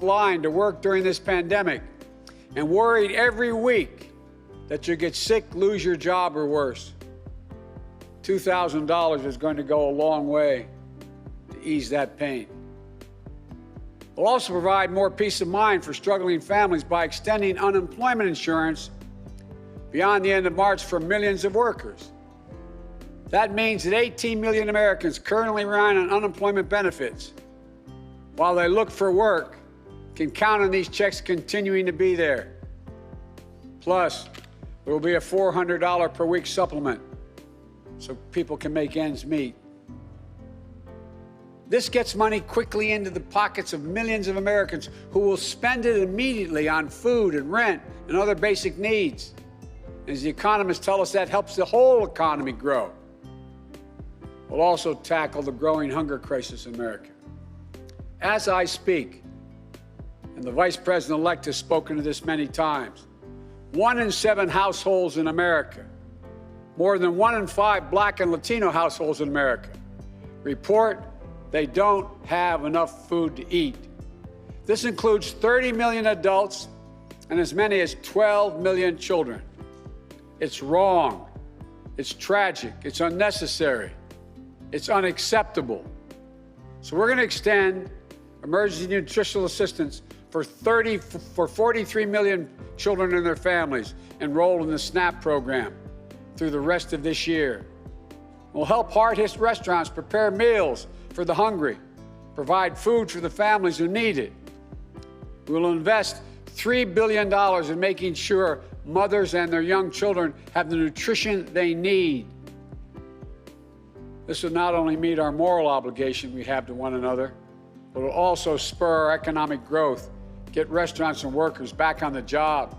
line to work during this pandemic and worried every week that you get sick, lose your job, or worse. $2,000 is going to go a long way to ease that pain. We'll also provide more peace of mind for struggling families by extending unemployment insurance beyond the end of March for millions of workers. That means that 18 million Americans currently relying on unemployment benefits while they look for work can count on these checks continuing to be there. Plus, there will be a $400 per week supplement so people can make ends meet. This gets money quickly into the pockets of millions of Americans who will spend it immediately on food and rent and other basic needs. As the economists tell us, that helps the whole economy grow. We'll also tackle the growing hunger crisis in America. As I speak, and the Vice President-elect has spoken to this many times, 1 in 7 households in America, more than 1 in 5 Black and Latino households in America, report they don't have enough food to eat. This includes 30 million adults and as many as 12 million children. It's wrong, it's tragic, it's unnecessary, it's unacceptable. So we're going to extend emergency nutritional assistance for 43 million children and their families enrolled in the SNAP program through the rest of this year. We'll help hard-hit restaurants prepare meals for the hungry, provide food for the families who need it. We will invest $3 billion in making sure mothers and their young children have the nutrition they need. This will not only meet our moral obligation we have to one another, but will also spur our economic growth, get restaurants and workers back on the job.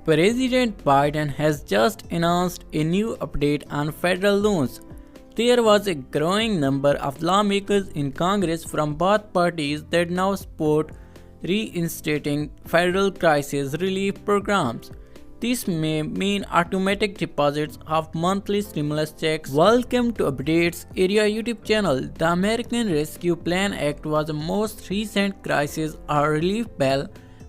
President Biden has just announced a new update on federal loans. There was a growing number of lawmakers in Congress from both parties that now support reinstating federal crisis relief programs. This may mean automatic deposits of monthly stimulus checks. Welcome to Updates Area YouTube channel. The American Rescue Plan Act was the most recent crisis or relief bill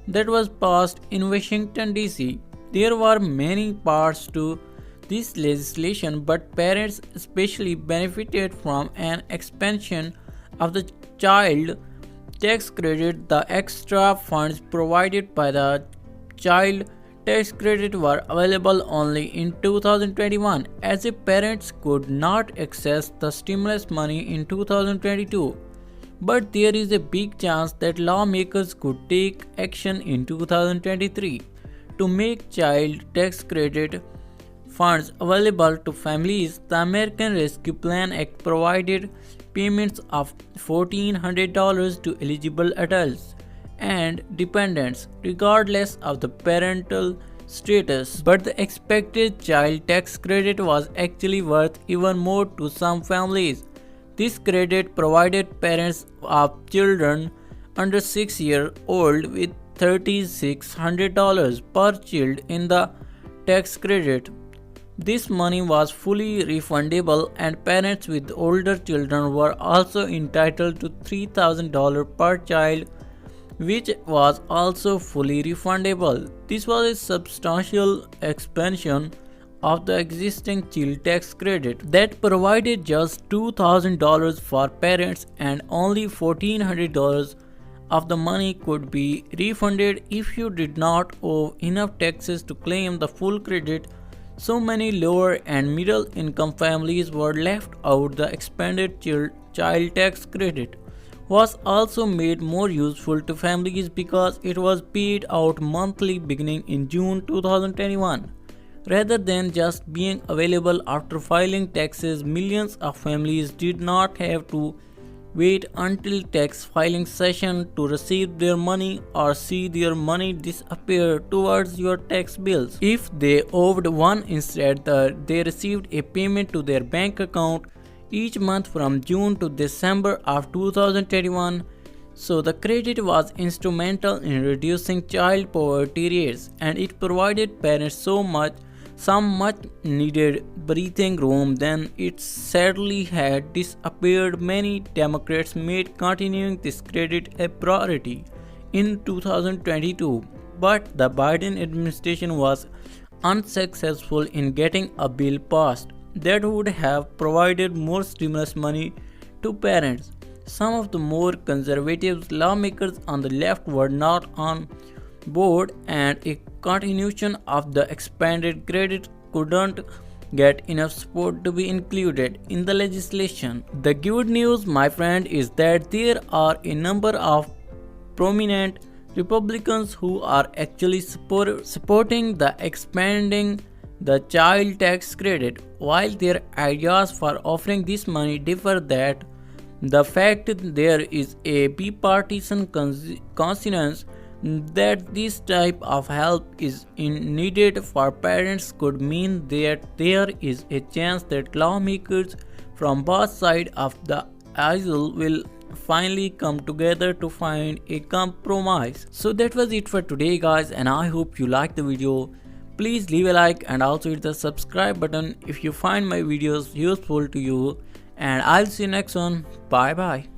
that was passed in Washington, D.C. There were many parts to this legislation, but parents especially benefited from an expansion of the child tax credit. The extra funds provided by the child tax credit were available only in 2021, as if parents could not access the stimulus money in 2022. But there is a big chance that lawmakers could take action in 2023 to make child tax credit funds available to families. The American Rescue Plan Act provided payments of $1,400 to eligible adults and dependents, regardless of the parental status. But the expected child tax credit was actually worth even more to some families. This credit provided parents of children under 6 years old with $3,600 per child in the tax credit. This money was fully refundable, and parents with older children were also entitled to $3,000 per child, which was also fully refundable. This was a substantial expansion of the existing child tax credit that provided just $2,000 for parents, and only $1,400 of the money could be refunded if you did not owe enough taxes to claim the full credit. So many lower and middle income families were left out. The expanded child tax credit was also made more useful to families because it was paid out monthly beginning in June 2021. Rather than just being available after filing taxes, millions of families did not have to wait until tax filing session to receive their money or see their money disappear towards your tax bills. If they owed one instead, they received a payment to their bank account each month from June to December of 2021. So the credit was instrumental in reducing child poverty rates, and it provided parents some much needed breathing room. Then it sadly had disappeared. Many Democrats made continuing this credit a priority in 2022, but the Biden administration was unsuccessful in getting a bill passed that would have provided more stimulus money to parents. Some of the more conservative lawmakers on the left were not on board, and a continuation of the expanded credit couldn't get enough support to be included in the legislation. The good news, my friend, is that there are a number of prominent Republicans who are actually supporting the expanding the child tax credit. While their ideas for offering this money differ, that the fact there is a bipartisan consensus that this type of help is needed for parents could mean that there is a chance that lawmakers from both sides of the aisle will finally come together to find a compromise. So that was it for today, guys, and I hope you liked the video. Please leave a like and also hit the subscribe button if you find my videos useful to you, and I'll see you next one. Bye bye.